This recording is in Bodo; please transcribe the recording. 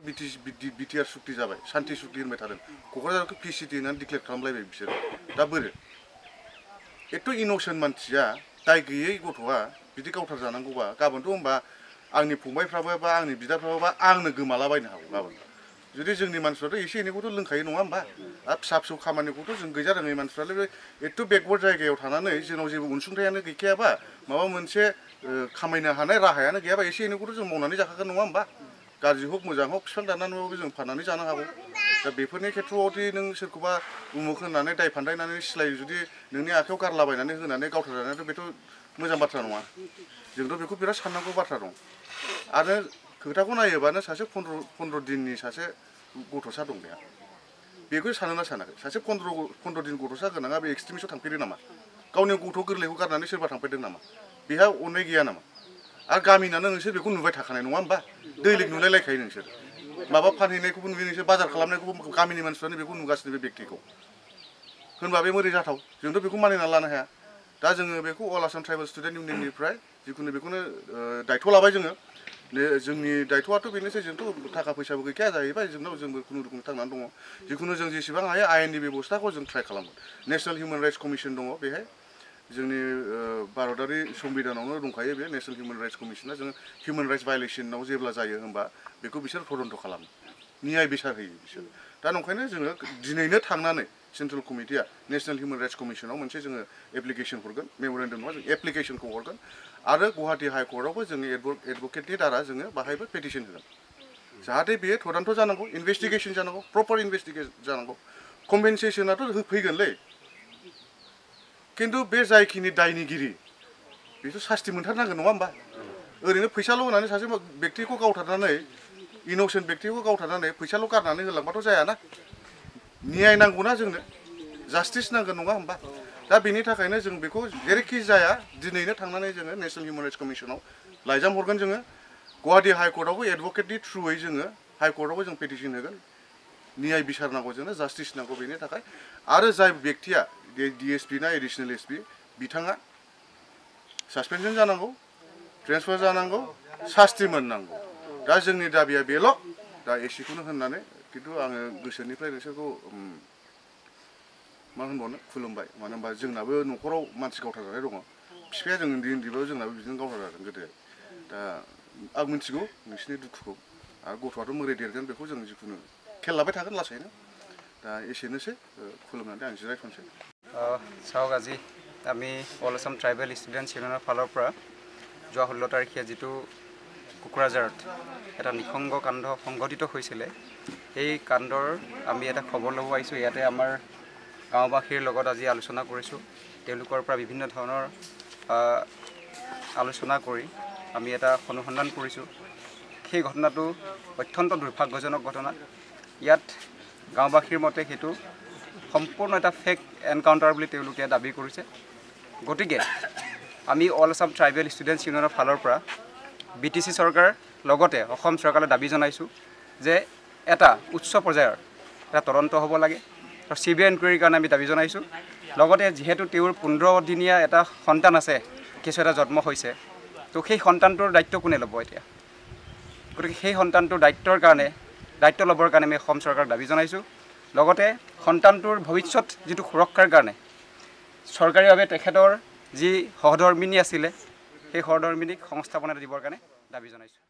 बिटिआर सुक्ति जाबाय शान्ति सुक्ति होनबाय थादों क'क्राझारखौ पिसिटि होननानै डिक्लेयार खालामलायबाय बिसोर दा बोरै एथ' इन'सेन्ट मानसिया दाय गैयै गथ'आ बिदि गावथार जानांगौबा गाबोनथ' होनबा आंनि फंबायफ्राबो बा आंनि बिदाफ्राबो बा आंनो गोमालाबायनो हागौ गाबोन जुदि जोंनि मानसिफ्राथ' एसे एनैखौथ' लोंखायो नङा होमबा आरो फिसा फिसौ खामानिखौथ' जों गैजा रोङै मानसिफ्रालाय बे एथ' बेकवार्ड जायगायाव थानानै जोंनाव जेबो अनसुंथायानो गैखायाबा माबा मोनसे खामायनो हानाय राहायानो गैयाबा एसे एनैखौथ' जों मावनानै जाखागोन नङा होमबा गाज्रि हक मोजां हक बिफां दाननानैबाबो जों फाननानै जानो हागौ दा बेफोरनि खेथ्रआवदि नों सोरखौबा उमुख होननानै दाय फान्दायनानै सिलाय जुदि नोंनि आखायाव गारलाबायनानै होनानै गावथार जानायाथ' बेथ' मोजां बाथ्रा नङा जोंथ' बेखौ बिराद साननांगौ बाथ्रा दं आरो खोथाखौ नायोबानो सासे 15 दिननि सासे गथ'सा दं बेहा बेखौ सानोना सानाखै सासे 15 दिन गथ'सा गोनाङा बे एक्सट्रिमिस्टआव थांफेरदों नामा गावनि गथ' गोरलैखौ गारनानै सोरबा थांफेरदों नामा बेहा अननाय गैया नामा आरो गामिनानो नोंसोर बेखौ नुबाय थाखानाय नङा होमबा दैलिग नुलायलायखायो नोंसोर माबा फानहैनायखौबो नुयो नोंसोर बाजार खालामनायखौबो गामिनि मानसिफ्रानो बेखौ नुगासिनो बे बेक्तिखौ होनबा बे मोरै जाथाव जोंथ' बेखौ मानिना लानो हाया दा जोङो बेखौ अल आसाम ट्राइबेल स्टुडेन्ट इउनियननिफ्राय जिखुनु बेखौनो दायथ' लाबाय जोङो जोंनि दायथ'आथ' बेनोसै जोंथ' थाखा फैसाबो गैखाया जाहैबाय जोंनाव जोंबो खुनु रोखोम थांनानै दङ जिखुनु जों जेसेबां हायो आयेननि बेबस्थाखौ जों ट्राइ खालामगोन नेशनेल हिउमेन राइट्स कमिसन दङ बेहाय जोंनि भारतारि संबिधानावनो दंखायो बे नेशनेल हिउमेन राइट्स कमिसना जोङो हिउमेन राइट्स भायलेसनाव जेब्ला जायो होनबा बेखौ बिसोर तदन्त खालामो न्याय बिसार होयो बिसोर दा नंखायनो जोङो दिनैनो थांनानै सेन्ट्रेल कमिटिया नेशनेल हिउमेन राइट्स कमिसनाव मोनसे जोङो एप्लिकेसन हरगोन मेम'रेन्डाम नङा जों एप्लिकेसनखौ हरगोन आरो गुवाहाटी हाइकर्टआवबो जोंनि एडभकेटनि दारा जोङो बाहायबो पेटिसन होगोन जाहाथे बेयो तदन्त जानांगौ इनभेस्टिगेसन जानांगौ प्रपार इनभेस्टिगेसन जानांगौ कम्पेनसेसनाथ' फैगोनलै खिन्थु बे जायखिनि दायनिगिरि बेथ' सास्ति मोनथारनांगोन नङा होमबा ओरैनो फैसाल' होनानै सासे बेक्तिखौ गावथारनानै इन'सेन्ट बेक्तिखौ गावथारनानै फैसाल' गारनानै होलांबाथ' जायाना न्याय नांगौना जोंनो जास्टिस नांगोन नङा होमबा दा बेनि थाखायनो जों बेखौ जेरैखि जाया दिनैनो थांनानै जोङो नेशनेल हिउमेन राइट्स कमिसनाव लाइजाम हरगोन जोङो गुवाहाटी हाइकर्टआवबो एडभकेटनि थ्रुयै जोङो हाइकर्टआवबो जों पेटिसन होगोन न्याय बिसार नांगौ जोंनो जास्टिस नांगौ बेनि थाखाय आरो जाय बेक्तिया डिएसपि ना एडिशनेल एसपि बिथाङा सासपेनसन जानांगौ ट्रेन्सफार जानांगौ सास्ति मोननांगौ दा जोंनि दाबिया बेल' दा एसेखौनो होननानै खिन्थु आङो गोसोनिफ्राय नोंसोरखौ मा होनबावनो खुलुमबाय मानो होनबा जोंनाबो न'खराव मानसि गावथार जानाय दङ बिफाया जों उन्दैबाबो जोंनाबो बिदिनो गावथार जादों गोदो दा आं मिथिगौ नोंसिनि दुखुखौ आरो गथ'आथ' मोरै देरगोन बेखौ जों जिखुनु खेल लाबाय थागोन लासैनो दा एसेनोसै खुलुमनानै आं जिरायथ'नोसै চাওক আজি আমি অল আসাম ট্ৰাইবেল ষ্টুডেণ্টছ ইউনিয়নৰ ফালৰ পৰা যোৱা 16 তাৰিখে যিটো কোকৰাঝাৰত এটা নিসংগ কাণ্ড সংঘটিত হৈছিলে এই কাণ্ডৰ আমি এটা খবৰ ল'ব আহিছোঁ ইয়াতে আমাৰ গাঁওবাসীৰ লগত আজি আলোচনা কৰিছোঁ তেওঁলোকৰ পৰা বিভিন্ন ধৰণৰ আলোচনা কৰি আমি এটা অনুসন্ধান কৰিছোঁ সেই ঘটনাটো অত্যন্ত দুৰ্ভাগ্যজনক ঘটনা ইয়াত গাঁওবাসীৰ মতে সেইটো সম্পূৰ্ণ এটা ফেক এনকাউণ্টাৰ বুলি তেওঁলোকে দাবী কৰিছে গতিকে আমি অল আসাম ট্ৰাইবেল ষ্টুডেণ্টছ ইউনিয়নৰ ফালৰ পৰা বিটিচি চৰকাৰ লগতে অসম চৰকাৰলৈ দাবী জনাইছোঁ যে এটা উচ্চ পৰ্যায়ৰ এটা তদন্ত হ'ব লাগে আৰু চিবিআই ইনকুৱাৰীৰ কাৰণে আমি দাবী জনাইছোঁ লগতে যিহেতু তেওঁৰ 15 দিনীয়া এটা সন্তান আছে কিছু এটা জন্ম হৈছে তো সেই সন্তানটোৰ দায়িত্ব কোনে ল'ব এতিয়া গতিকে সেই সন্তানটোৰ দায়িত্ব ল'বৰ কাৰণে আমি অসম চৰকাৰক দাবী জনাইছোঁ লগতে সন্তানটোৰ ভৱিষ্যত যিটো সুৰক্ষাৰ কাৰণে চৰকাৰীভাৱে তেখেতৰ যি সহধৰ্মিনী আছিলে সেই সহধৰ্মিনীক সংস্থাপন দিবৰ কাৰণে দাবী জনাইছোঁ।